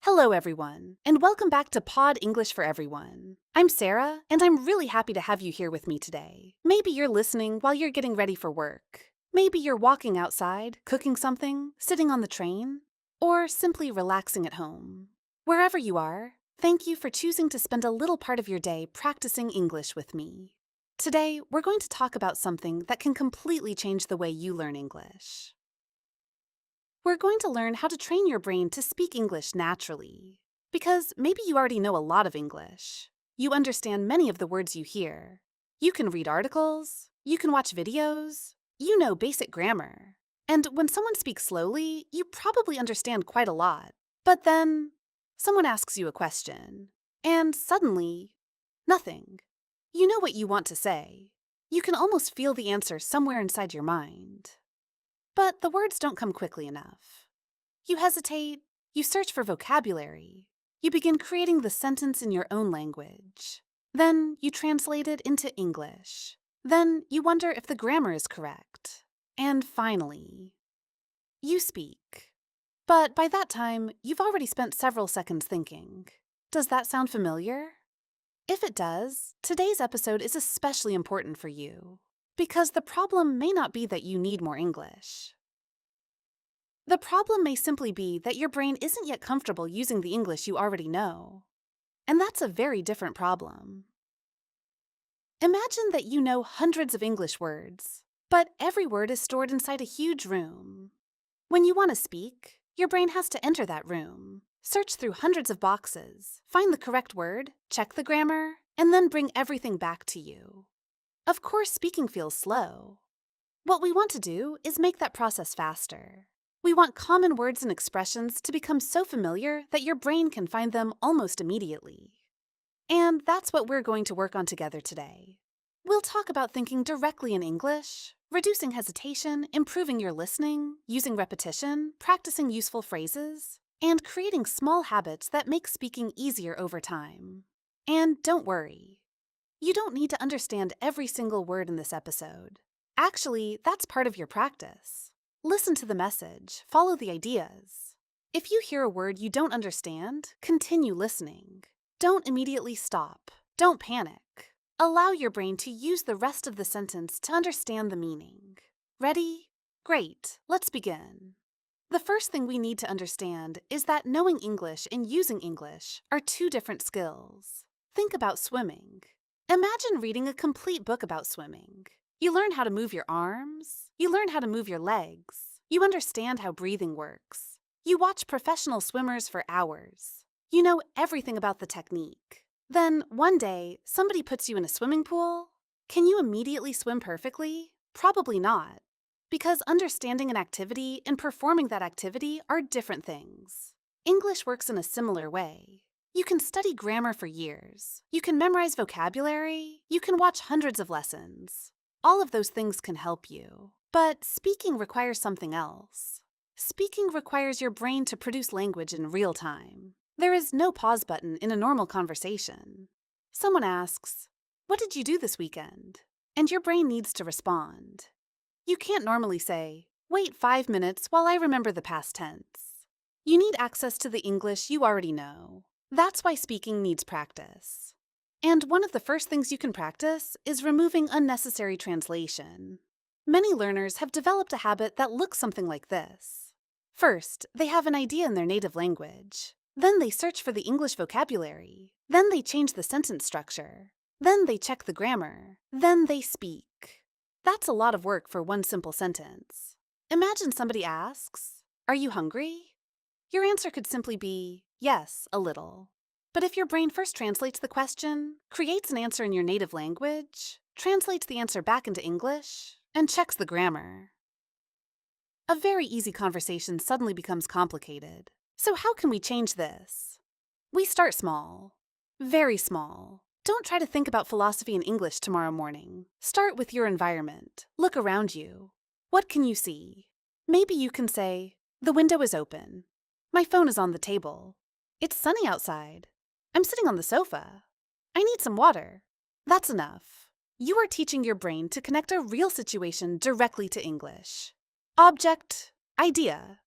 Hello, everyone, and welcome back to Pod English for Everyone. I'm Sarah, and I'm really happy to have you here with me today. Maybe you're listening while you're getting ready for work. Maybe you're walking outside, cooking something, sitting on the train, or simply relaxing at home. Wherever you are, thank you for choosing to spend a little part of your day practicing English with me. Today, we're going to talk about something that can completely change the way you learn English. We're going to learn how to train your brain to speak English naturally. Because maybe you already know a lot of English. You understand many of the words you hear. You can read articles. You can watch videos. You know basic grammar. And when someone speaks slowly, you probably understand quite a lot. But then, someone asks you a question. And suddenly, nothing. You know what you want to say. You can almost feel the answer somewhere inside your mind. But the words don't come quickly enough. You hesitate, you search for vocabulary, you begin creating the sentence in your own language. Then you translate it into English. Then you wonder if the grammar is correct. And finally, you speak. But by that time, you've already spent several seconds thinking. Does that sound familiar? If it does, today's episode is especially important for you. Because the problem may not be that you need more English. The problem may simply be that your brain isn't yet comfortable using the English you already know. And that's a very different problem. Imagine that you know hundreds of English words, but every word is stored inside a huge room. When you want to speak, your brain has to enter that room, search through hundreds of boxes, find the correct word, check the grammar, and then bring everything back to you. Of course, speaking feels slow. What we want to do is make that process faster. We want common words and expressions to become so familiar that your brain can find them almost immediately. And that's what we're going to work on together today. We'll talk about thinking directly in English, reducing hesitation, improving your listening, using repetition, practicing useful phrases, and creating small habits that make speaking easier over time. And don't worry. You don't need to understand every single word in this episode. Actually, that's part of your practice. Listen to the message, follow the ideas. If you hear a word you don't understand, continue listening. Don't immediately stop. Don't panic. Allow your brain to use the rest of the sentence to understand the meaning. Ready? Great. Let's begin. The first thing we need to understand is that knowing English and using English are two different skills. Think about swimming. Imagine reading a complete book about swimming. You learn how to move your arms. You learn how to move your legs. You understand how breathing works. You watch professional swimmers for hours. You know everything about the technique. Then, one day, somebody puts you in a swimming pool. Can you immediately swim perfectly? Probably not. Because understanding an activity and performing that activity are different things. English works in a similar way. You can study grammar for years. You can memorize vocabulary. You can watch hundreds of lessons. All of those things can help you. But speaking requires something else. Speaking requires your brain to produce language in real time. There is no pause button in a normal conversation. Someone asks, "What did you do this weekend?" And your brain needs to respond. You can't normally say, "Wait 5 minutes while I remember the past tense." You need access to the English you already know. That's why speaking needs practice. And one of the first things you can practice is removing unnecessary translation. Many learners have developed a habit that looks something like this. First, they have an idea in their native language. Then they search for the English vocabulary. Then they change the sentence structure. Then they check the grammar. Then they speak. That's a lot of work for one simple sentence. Imagine somebody asks, "Are you hungry?" Your answer could simply be, "Yes, a little." But if your brain first translates the question, creates an answer in your native language, translates the answer back into English, and checks the grammar, a very easy conversation suddenly becomes complicated. So how can we change this? We start small. Very small. Don't try to think about philosophy in English tomorrow morning. Start with your environment. Look around you. What can you see? Maybe you can say, "The window is open. My phone is on the table. It's sunny outside. I'm sitting on the sofa. I need some water." That's enough. You are teaching your brain to connect a real situation directly to English. Object, idea.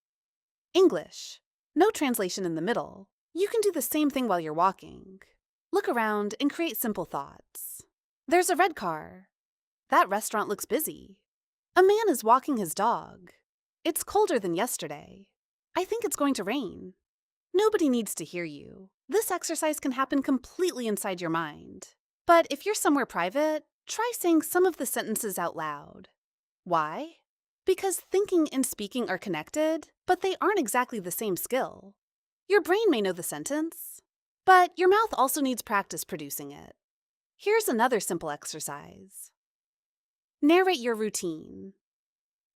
English. No translation in the middle. You can do the same thing while you're walking. Look around and create simple thoughts. There's a red car. That restaurant looks busy. A man is walking his dog. It's colder than yesterday. I think it's going to rain. Nobody needs to hear you. This exercise can happen completely inside your mind. But if you're somewhere private, try saying some of the sentences out loud. Why? Because thinking and speaking are connected, but they aren't exactly the same skill. Your brain may know the sentence, but your mouth also needs practice producing it. Here's another simple exercise. Narrate your routine.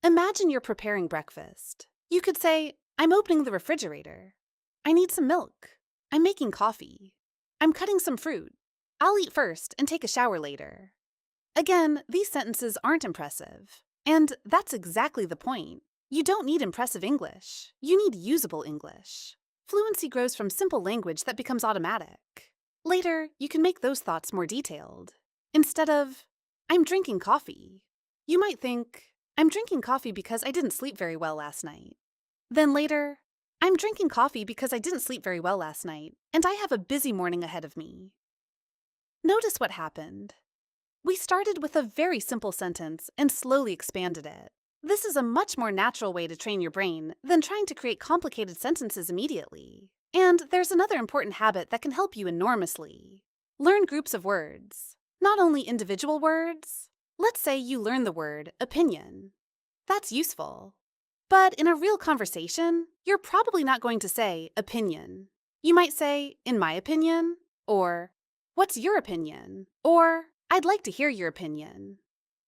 Imagine you're preparing breakfast. You could say, I'm opening the refrigerator. I need some milk. I'm making coffee. I'm cutting some fruit. I'll eat first and take a shower later. Again, these sentences aren't impressive. And that's exactly the point. You don't need impressive English. You need usable English. Fluency grows from simple language that becomes automatic. Later, you can make those thoughts more detailed. Instead of, I'm drinking coffee, you might think, I'm drinking coffee because I didn't sleep very well last night. Then later, I'm drinking coffee because I didn't sleep very well last night, and I have a busy morning ahead of me. Notice what happened. We started with a very simple sentence and slowly expanded it. This is a much more natural way to train your brain than trying to create complicated sentences immediately. And there's another important habit that can help you enormously. Learn groups of words, not only individual words. Let's say you learn the word opinion. That's useful. But in a real conversation, you're probably not going to say opinion. You might say, in my opinion, or what's your opinion, or I'd like to hear your opinion.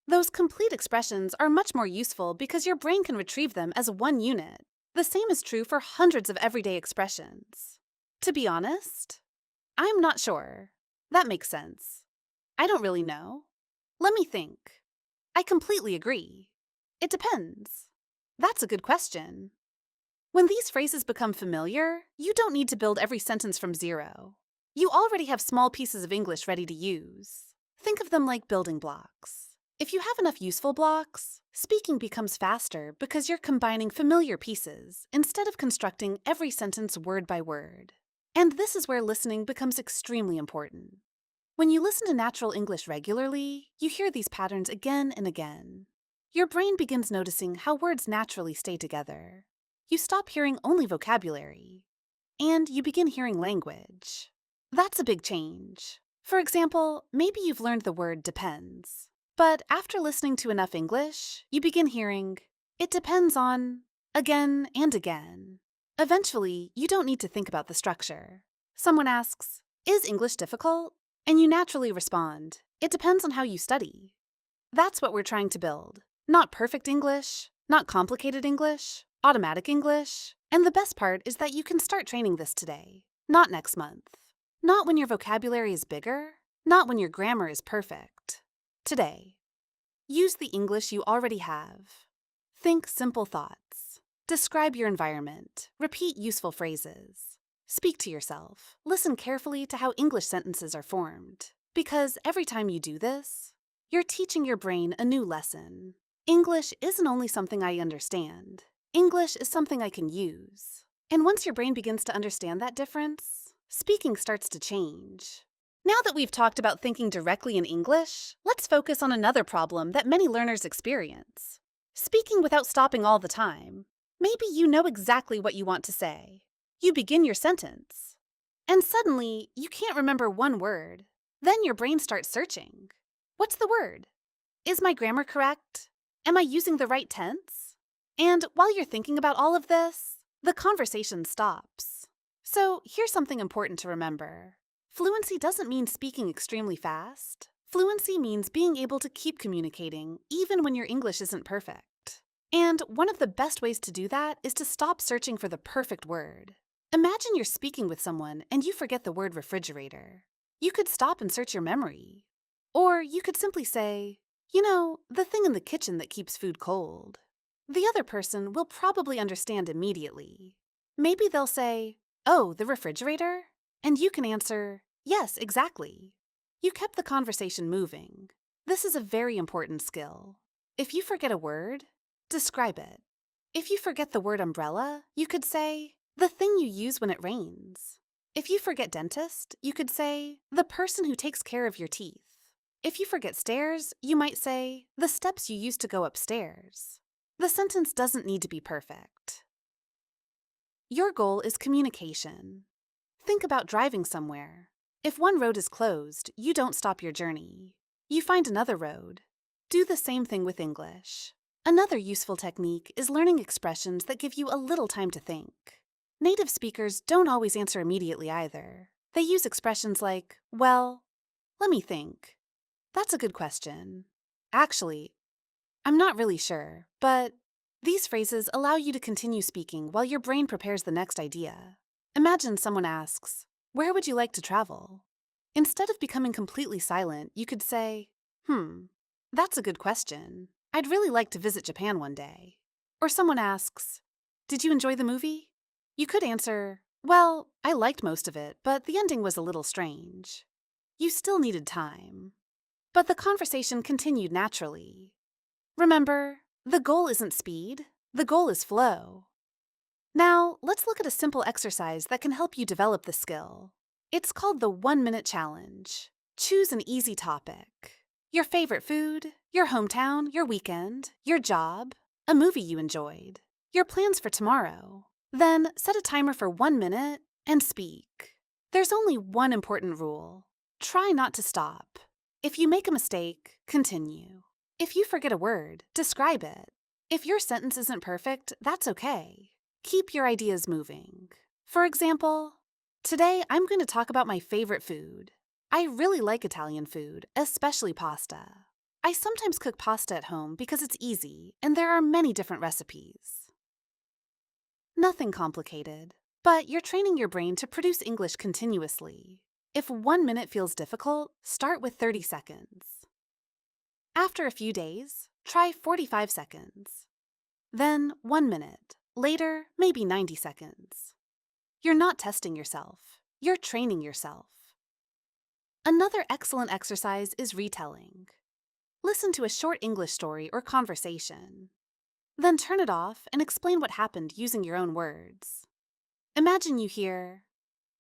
Those complete expressions are much more useful because your brain can retrieve them as one unit. The same is true for hundreds of everyday expressions. To be honest, I'm not sure. That makes sense. I don't really know. Let me think. I completely agree. It depends. That's a good question. When these phrases become familiar, you don't need to build every sentence from zero. You already have small pieces of English ready to use. Think of them like building blocks. If you have enough useful blocks, speaking becomes faster because you're combining familiar pieces instead of constructing every sentence word by word. And this is where listening becomes extremely important. When you listen to natural English regularly, you hear these patterns again and again. Your brain begins noticing how words naturally stay together. You stop hearing only vocabulary, and you begin hearing language. That's a big change. For example, maybe you've learned the word depends, but after listening to enough English, you begin hearing, it depends on, again and again. Eventually, you don't need to think about the structure. Someone asks, is English difficult? And you naturally respond, it depends on how you study. That's what we're trying to build. Not perfect English, not complicated English, automatic English. And the best part is that you can start training this today, not next month. Not when your vocabulary is bigger, not when your grammar is perfect. Today. Use the English you already have. Think simple thoughts. Describe your environment. Repeat useful phrases. Speak to yourself. Listen carefully to how English sentences are formed. Because every time you do this, you're teaching your brain a new lesson. English isn't only something I understand. English is something I can use. And once your brain begins to understand that difference, speaking starts to change. Now that we've talked about thinking directly in English, let's focus on another problem that many learners experience. Speaking without stopping all the time. Maybe you know exactly what you want to say. You begin your sentence, and suddenly you can't remember one word. Then your brain starts searching. What's the word? Is my grammar correct? Am I using the right tense? And while you're thinking about all of this, the conversation stops. So here's something important to remember. Fluency doesn't mean speaking extremely fast. Fluency means being able to keep communicating even when your English isn't perfect. And one of the best ways to do that is to stop searching for the perfect word. Imagine you're speaking with someone and you forget the word refrigerator. You could stop and search your memory. Or you could simply say, the thing in the kitchen that keeps food cold. The other person will probably understand immediately. Maybe they'll say, oh, the refrigerator? And you can answer, yes, exactly. You kept the conversation moving. This is a very important skill. If you forget a word, describe it. If you forget the word umbrella, you could say, the thing you use when it rains. If you forget dentist, you could say, the person who takes care of your teeth. If you forget stairs, you might say, the steps you used to go upstairs. The sentence doesn't need to be perfect. Your goal is communication. Think about driving somewhere. If one road is closed, you don't stop your journey. You find another road. Do the same thing with English. Another useful technique is learning expressions that give you a little time to think. Native speakers don't always answer immediately either. They use expressions like, well, let me think. That's a good question. Actually, I'm not really sure, but these phrases allow you to continue speaking while your brain prepares the next idea. Imagine someone asks, where would you like to travel? Instead of becoming completely silent, you could say, that's a good question. I'd really like to visit Japan one day. Or someone asks, did you enjoy the movie? You could answer, well, I liked most of it, but the ending was a little strange. You still needed time. But the conversation continued naturally. Remember, the goal isn't speed, the goal is flow. Now, let's look at a simple exercise that can help you develop the skill. It's called the 1-minute challenge. Choose an easy topic. Your favorite food, your hometown, your weekend, your job, a movie you enjoyed, your plans for tomorrow. Then set a timer for 1 minute and speak. There's only one important rule. Try not to stop. If you make a mistake, continue. If you forget a word, describe it. If your sentence isn't perfect, that's okay. Keep your ideas moving. For example, today I'm going to talk about my favorite food. I really like Italian food, especially pasta. I sometimes cook pasta at home because it's easy and there are many different recipes. Nothing complicated, but you're training your brain to produce English continuously. If 1 minute feels difficult, start with 30 seconds. After a few days, try 45 seconds. Then 1 minute. Later, maybe 90 seconds. You're not testing yourself. You're training yourself. Another excellent exercise is retelling. Listen to a short English story or conversation. Then turn it off and explain what happened using your own words. Imagine you hear,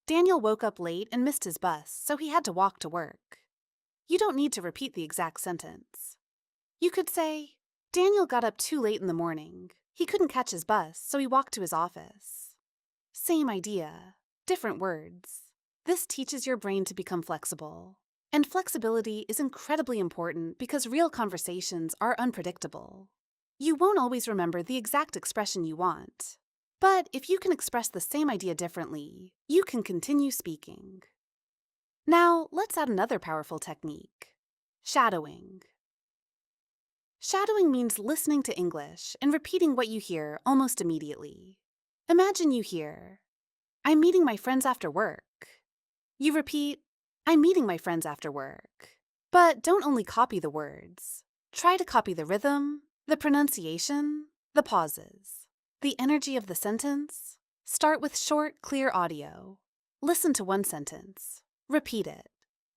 Daniel woke up late and missed his bus, so he had to walk to work. You don't need to repeat the exact sentence. You could say, Daniel got up too late in the morning. He couldn't catch his bus, so he walked to his office. Same idea, different words. This teaches your brain to become flexible. And flexibility is incredibly important because real conversations are unpredictable. You won't always remember the exact expression you want. But if you can express the same idea differently, you can continue speaking. Now, let's add another powerful technique, shadowing. Shadowing means listening to English and repeating what you hear almost immediately. Imagine you hear, I'm meeting my friends after work. You repeat, I'm meeting my friends after work. But don't only copy the words. Try to copy the rhythm, the pronunciation, the pauses, the energy of the sentence. Start with short, clear audio. Listen to one sentence. Repeat it.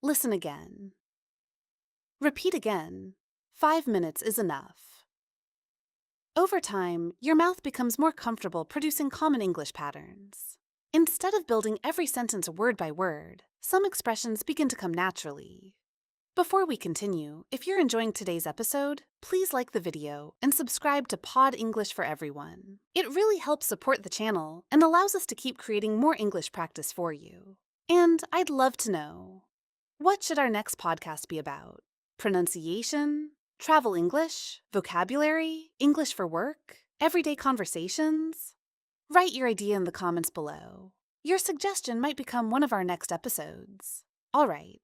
Listen again. Repeat again. 5 minutes is enough. Over time, your mouth becomes more comfortable producing common English patterns. Instead of building every sentence word by word, some expressions begin to come naturally. Before we continue, if you're enjoying today's episode, please like the video and subscribe to Pod English for Everyone. It really helps support the channel and allows us to keep creating more English practice for you. And I'd love to know, what should our next podcast be about? Pronunciation? Travel English? Vocabulary? English for work? Everyday conversations? Write your idea in the comments below. Your suggestion might become one of our next episodes. All right.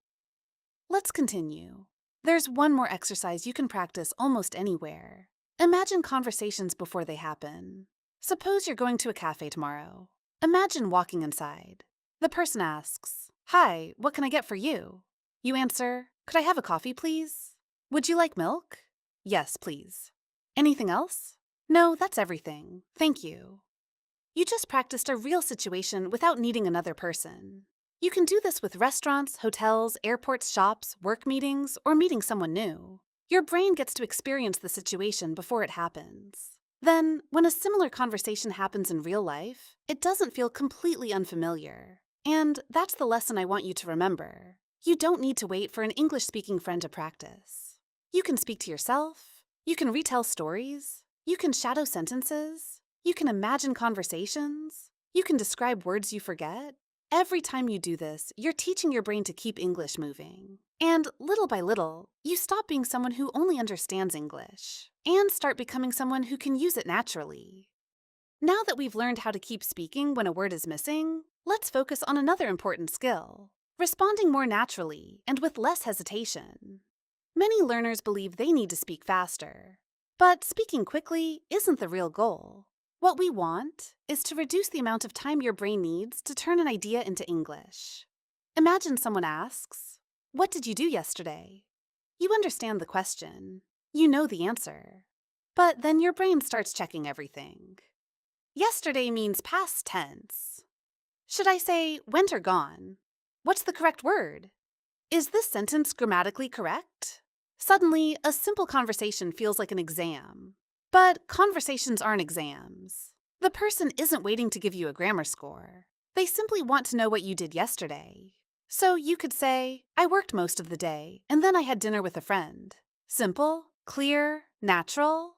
Let's continue. There's one more exercise you can practice almost anywhere. Imagine conversations before they happen. Suppose you're going to a cafe tomorrow. Imagine walking inside. The person asks, Hi, what can I get for you? You answer, Could I have a coffee, please? Would you like milk? Yes, please. Anything else? No, that's everything. Thank you. You just practiced a real situation without needing another person. You can do this with restaurants, hotels, airports, shops, work meetings, or meeting someone new. Your brain gets to experience the situation before it happens. Then, when a similar conversation happens in real life, it doesn't feel completely unfamiliar. And that's the lesson I want you to remember. You don't need to wait for an English-speaking friend to practice. You can speak to yourself. You can retell stories. You can shadow sentences. You can imagine conversations. You can describe words you forget. Every time you do this, you're teaching your brain to keep English moving. And little by little, you stop being someone who only understands English and start becoming someone who can use it naturally. Now that we've learned how to keep speaking when a word is missing, let's focus on another important skill: responding more naturally and with less hesitation. Many learners believe they need to speak faster, but speaking quickly isn't the real goal. What we want is to reduce the amount of time your brain needs to turn an idea into English. Imagine someone asks, "What did you do yesterday?" You understand the question. You know the answer. But then your brain starts checking everything. Yesterday means past tense. Should I say went or gone? What's the correct word? Is this sentence grammatically correct? Suddenly, a simple conversation feels like an exam. But conversations aren't exams. The person isn't waiting to give you a grammar score. They simply want to know what you did yesterday. So you could say, "I worked most of the day, and then I had dinner with a friend." Simple, clear, natural.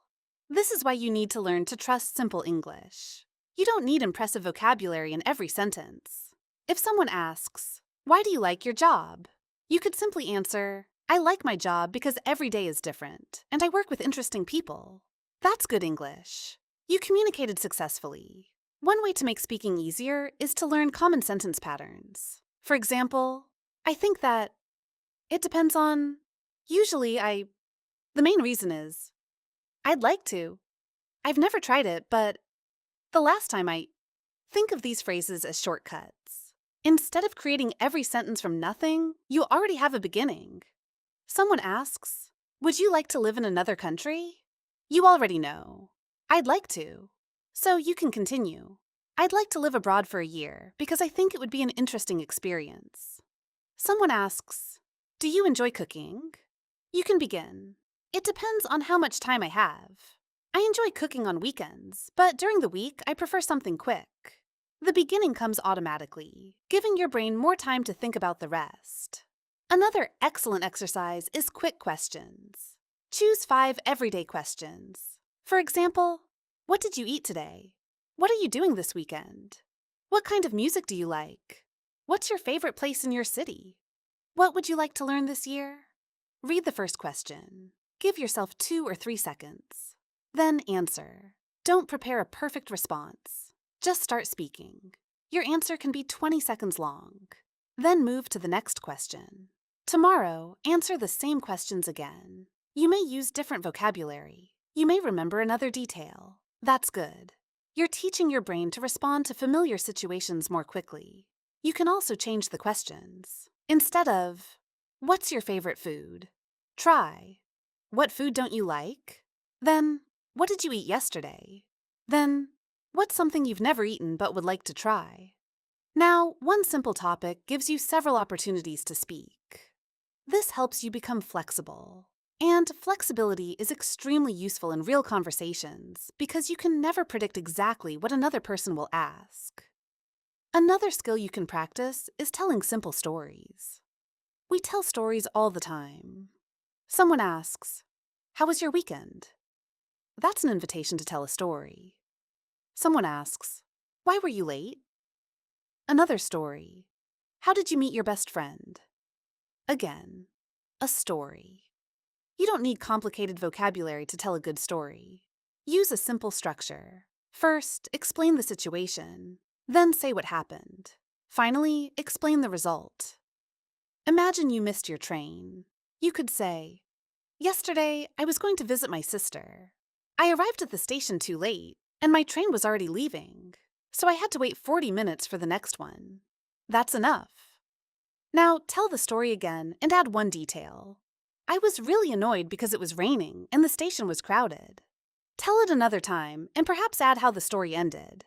This is why you need to learn to trust simple English. You don't need impressive vocabulary in every sentence. If someone asks, "Why do you like your job?" you could simply answer, "I like my job because every day is different, and I work with interesting people." That's good English. You communicated successfully. One way to make speaking easier is to learn common sentence patterns. For example, "I think that," "It depends on," "Usually the main reason is," "I'd like to," "I've never tried it, but," "the last time I." Think of these phrases as shortcuts. Instead of creating every sentence from nothing, you already have a beginning. Someone asks, "Would you like to live in another country?" You already know, "I'd like to." So you can continue. "I'd like to live abroad for a year because I think it would be an interesting experience." Someone asks, "Do you enjoy cooking?" You can begin. "It depends on how much time I have. I enjoy cooking on weekends, but during the week I prefer something quick." The beginning comes automatically, giving your brain more time to think about the rest. Another excellent exercise is quick questions. Choose 5 everyday questions. For example, "What did you eat today?" "What are you doing this weekend?" "What kind of music do you like?" "What's your favorite place in your city?" "What would you like to learn this year?" Read the first question. Give yourself 2 or 3 seconds. Then answer. Don't prepare a perfect response. Just start speaking. Your answer can be 20 seconds long. Then move to the next question. Tomorrow, answer the same questions again. You may use different vocabulary. You may remember another detail. That's good. You're teaching your brain to respond to familiar situations more quickly. You can also change the questions. Instead of, "What's your favorite food?" try, "What food don't you like?" Then, "What did you eat yesterday?" Then, "What's something you've never eaten but would like to try?" Now, one simple topic gives you several opportunities to speak. This helps you become flexible. And flexibility is extremely useful in real conversations because you can never predict exactly what another person will ask. Another skill you can practice is telling simple stories. We tell stories all the time. Someone asks, "How was your weekend?" That's an invitation to tell a story. Someone asks, "Why were you late?" Another story. "How did you meet your best friend?" Again, a story. You don't need complicated vocabulary to tell a good story. Use a simple structure. First, explain the situation. Then say what happened. Finally, explain the result. Imagine you missed your train. You could say, "Yesterday, I was going to visit my sister. I arrived at the station too late, and my train was already leaving, so I had to wait 40 minutes for the next one." That's enough. Now, tell the story again and add one detail. "I was really annoyed because it was raining and the station was crowded." Tell it another time and perhaps add how the story ended.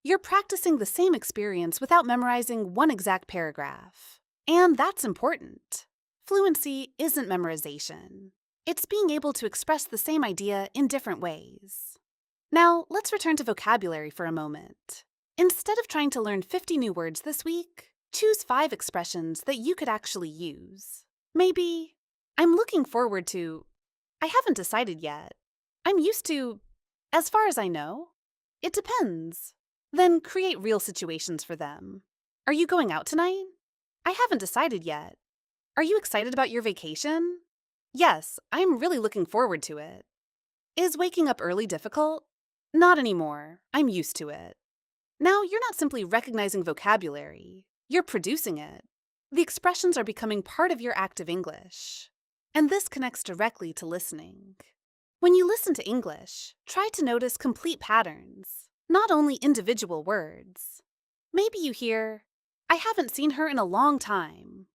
You're practicing the same experience without memorizing one exact paragraph. And that's important. Fluency isn't memorization. It's being able to express the same idea in different ways. Now, let's return to vocabulary for a moment. Instead of trying to learn 50 new words this week, Choose 5 expressions that you could actually use. Maybe, I'm looking forward to, I haven't decided yet. I'm used to, as far as I know. It depends. Then create real situations for them. Are you going out tonight? I haven't decided yet. Are you excited about your vacation? Yes, I'm really looking forward to it. Is waking up early difficult? Not anymore. I'm used to it. Now you're not simply recognizing vocabulary, you're producing it. The expressions are becoming part of your active English. And this connects directly to listening. When you listen to English, try to notice complete patterns, not only individual words. Maybe you hear, I haven't seen her in a long time.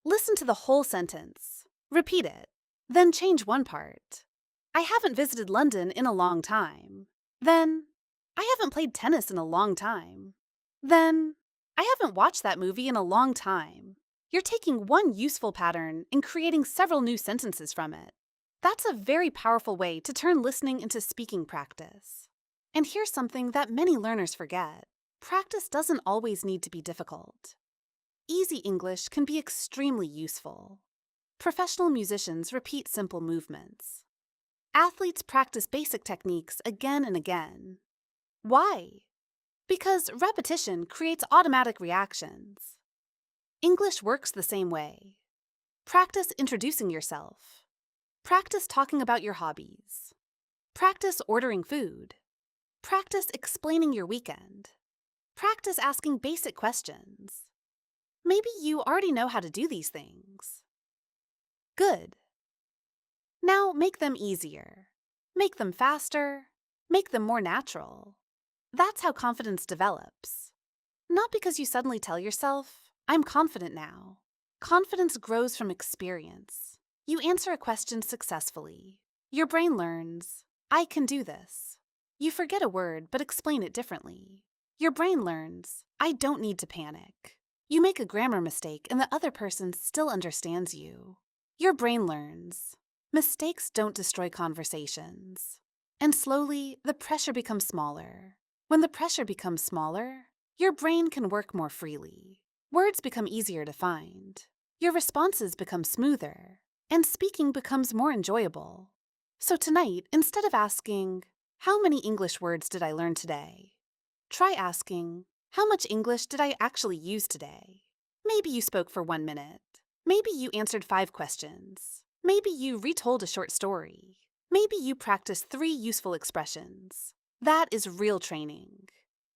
Listen to the whole sentence. Repeat it. Then change one part. I haven't visited London in a long time. Then, I haven't played tennis in a long time. Then, I haven't watched that movie in a long time. You're taking one useful pattern and creating several new sentences from it. That's a very powerful way to turn listening into speaking practice. And here's something that many learners forget. Practice doesn't always need to be difficult. Easy English can be extremely useful. Professional musicians repeat simple movements. Athletes practice basic techniques again and again. Why? Because repetition creates automatic reactions. English works the same way. Practice introducing yourself. Practice talking about your hobbies. Practice ordering food. Practice explaining your weekend. Practice asking basic questions. Maybe you already know how to do these things. Good. Now make them easier. Make them faster. Make them more natural. That's how confidence develops. Not because you suddenly tell yourself, I'm confident now. Confidence grows from experience. You answer a question successfully. Your brain learns, I can do this. You forget a word but explain it differently. Your brain learns, I don't need to panic. You make a grammar mistake and the other person still understands you. Your brain learns, mistakes don't destroy conversations. And slowly, the pressure becomes smaller. When the pressure becomes smaller, your brain can work more freely. Words become easier to find. Your responses become smoother. And speaking becomes more enjoyable. So tonight, instead of asking, how many English words did I learn today? Try asking, how much English did I actually use today? Maybe you spoke for 1 minute. Maybe you answered 5 questions. Maybe you retold a short story. Maybe you practiced 3 useful expressions. That is real training.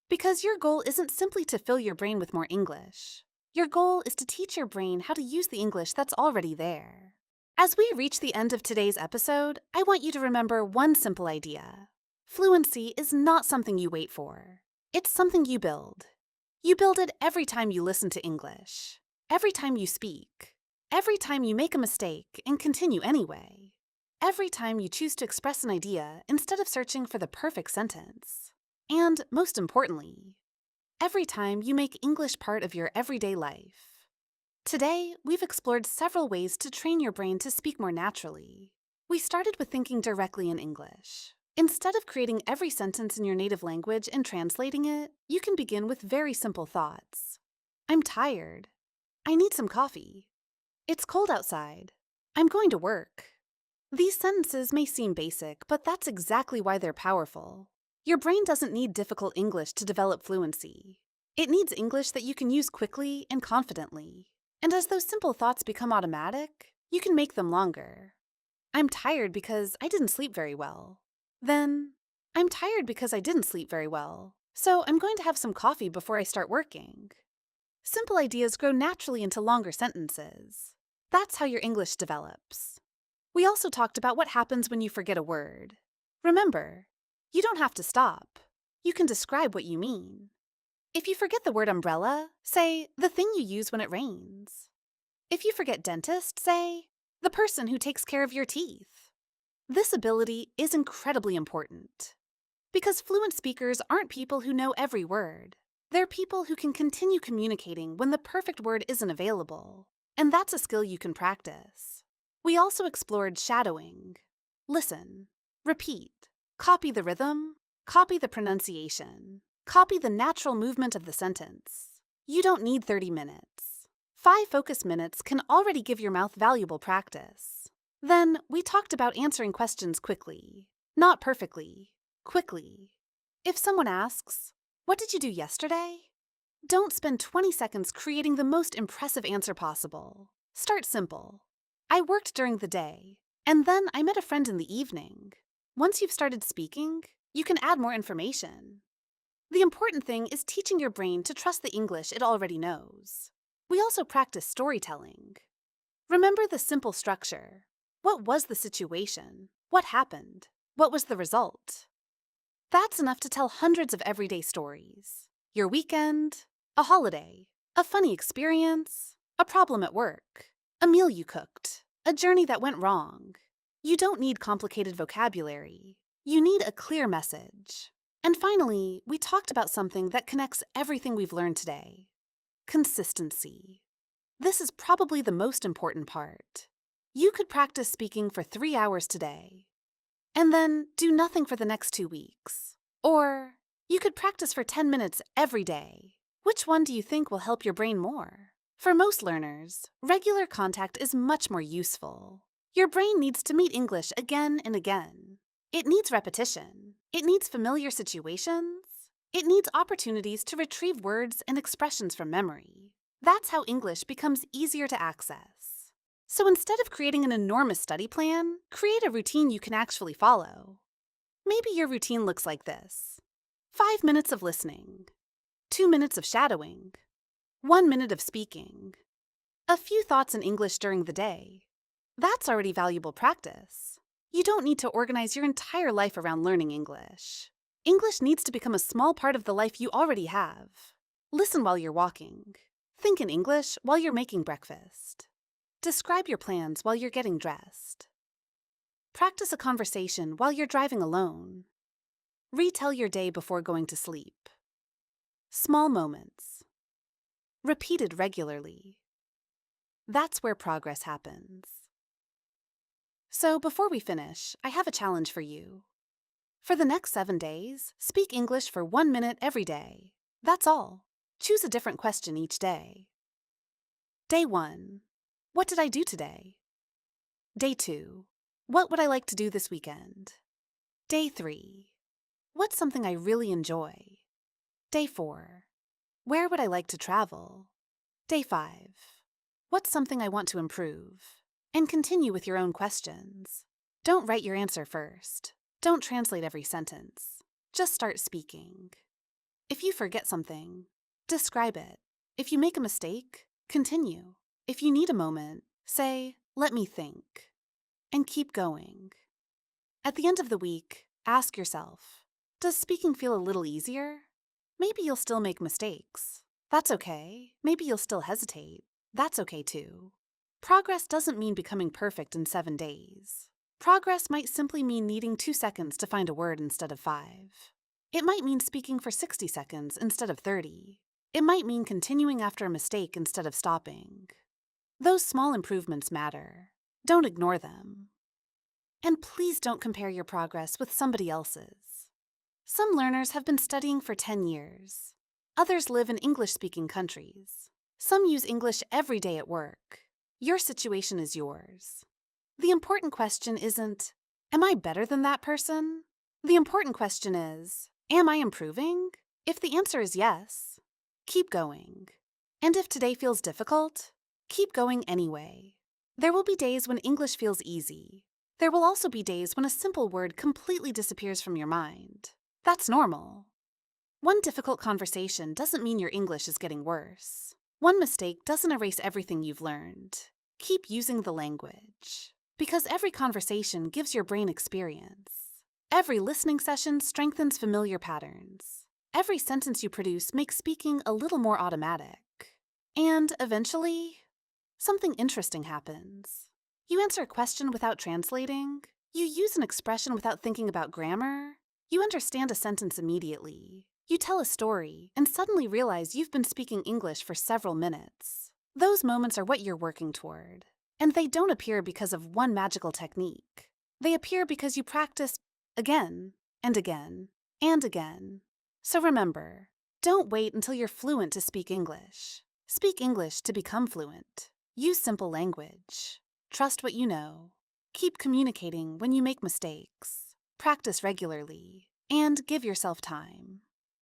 Because your goal isn't simply to fill your brain with more English. Your goal is to teach your brain how to use the English that's already there. As we reach the end of today's episode, I want you to remember one simple idea. Fluency is not something you wait for. It's something you build. You build it every time you listen to English, every time you speak, every time you make a mistake and continue anyway, every time you choose to express an idea instead of searching for the perfect sentence, and, most importantly, every time you make English part of your everyday life. Today, we've explored several ways to train your brain to speak more naturally. We started with thinking directly in English. Instead of creating every sentence in your native language and translating it, you can begin with very simple thoughts. I'm tired. I need some coffee. It's cold outside. I'm going to work. These sentences may seem basic, but that's exactly why they're powerful. Your brain doesn't need difficult English to develop fluency. It needs English that you can use quickly and confidently. And as those simple thoughts become automatic, you can make them longer. I'm tired because I didn't sleep very well. Then, I'm tired because I didn't sleep very well, so I'm going to have some coffee before I start working. Simple ideas grow naturally into longer sentences. That's how your English develops. We also talked about what happens when you forget a word. Remember, you don't have to stop. You can describe what you mean. If you forget the word umbrella, say, the thing you use when it rains. If you forget dentist, say, the person who takes care of your teeth. This ability is incredibly important. Because fluent speakers aren't people who know every word. They're people who can continue communicating when the perfect word isn't available. And that's a skill you can practice. We also explored shadowing. Listen, repeat, copy the rhythm, copy the pronunciation. Copy the natural movement of the sentence. You don't need 30 minutes. 5 focus minutes can already give your mouth valuable practice. Then, we talked about answering questions quickly. Not perfectly. Quickly. If someone asks, "What did you do yesterday?" Don't spend 20 seconds creating the most impressive answer possible. Start simple. "I worked during the day, and then I met a friend in the evening." Once you've started speaking, you can add more information. The important thing is teaching your brain to trust the English it already knows. We also practice storytelling. Remember the simple structure. What was the situation? What happened? What was the result? That's enough to tell hundreds of everyday stories. Your weekend, a holiday, a funny experience, a problem at work, a meal you cooked, a journey that went wrong. You don't need complicated vocabulary. You need a clear message. And finally, we talked about something that connects everything we've learned today: consistency. This is probably the most important part. You could practice speaking for 3 hours today, and then do nothing for the next 2 weeks. Or you could practice for 10 minutes every day. Which one do you think will help your brain more? For most learners, regular contact is much more useful. Your brain needs to meet English again and again. It needs repetition. It needs familiar situations. It needs opportunities to retrieve words and expressions from memory. That's how English becomes easier to access. So instead of creating an enormous study plan, create a routine you can actually follow. Maybe your routine looks like this: 5 minutes of listening, 2 minutes of shadowing, 1 minute of speaking, a few thoughts in English during the day. That's already valuable practice. You don't need to organize your entire life around learning English. English needs to become a small part of the life you already have. Listen while you're walking. Think in English while you're making breakfast. Describe your plans while you're getting dressed. Practice a conversation while you're driving alone. Retell your day before going to sleep. Small moments. Repeated regularly. That's where progress happens. So before we finish, I have a challenge for you. For the next 7 days, speak English for 1 minute every day. That's all. Choose a different question each day. Day 1. What did I do today? Day 2. What would I like to do this weekend? Day 3. What's something I really enjoy? Day 4. Where would I like to travel? Day 5. What's something I want to improve? And continue with your own questions. Don't write your answer first. Don't translate every sentence. Just start speaking. If you forget something, describe it. If you make a mistake, continue. If you need a moment, say, "Let me think," and keep going. At the end of the week, ask yourself, does speaking feel a little easier? Maybe you'll still make mistakes. That's okay. Maybe you'll still hesitate. That's okay too. Progress doesn't mean becoming perfect in 7 days. Progress might simply mean needing 2 seconds to find a word instead of 5. It might mean speaking for 60 seconds instead of 30. It might mean continuing after a mistake instead of stopping. Those small improvements matter. Don't ignore them. And please don't compare your progress with somebody else's. Some learners have been studying for 10 years. Others live in English-speaking countries. Some use English every day at work. Your situation is yours. The important question isn't, am I better than that person? The important question is, am I improving? If the answer is yes, keep going. And if today feels difficult, keep going anyway. There will be days when English feels easy. There will also be days when a simple word completely disappears from your mind. That's normal. One difficult conversation doesn't mean your English is getting worse. One mistake doesn't erase everything you've learned. Keep using the language. Because every conversation gives your brain experience. Every listening session strengthens familiar patterns. Every sentence you produce makes speaking a little more automatic. And eventually, something interesting happens. You answer a question without translating. You use an expression without thinking about grammar. You understand a sentence immediately. You tell a story and suddenly realize you've been speaking English for several minutes. Those moments are what you're working toward. And they don't appear because of one magical technique. They appear because you practice again and again and again. So remember, Don't wait until you're fluent to speak English. Speak English to become fluent. Use simple language. Trust what you know. Keep communicating when you make mistakes. Practice regularly. And give yourself time.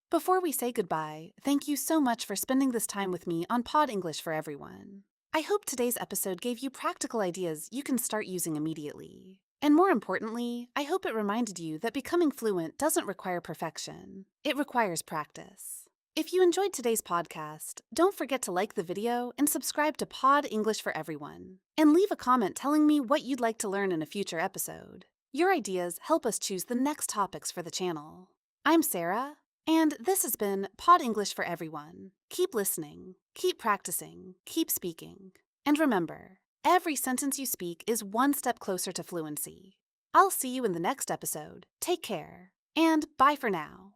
Before we say goodbye, thank you so much for spending this time with me on Pod English for Everyone. I hope today's episode gave you practical ideas you can start using immediately. And more importantly, I hope it reminded you that becoming fluent doesn't require perfection. It requires practice. If you enjoyed today's podcast, don't forget to like the video and subscribe to Pod English for Everyone. And leave a comment telling me what you'd like to learn in a future episode. Your ideas help us choose the next topics for the channel. I'm Sarah, and this has been Pod English for Everyone. Keep listening, keep practicing, keep speaking. And remember, every sentence you speak is one step closer to fluency. I'll see you in the next episode. Take care, and bye for now.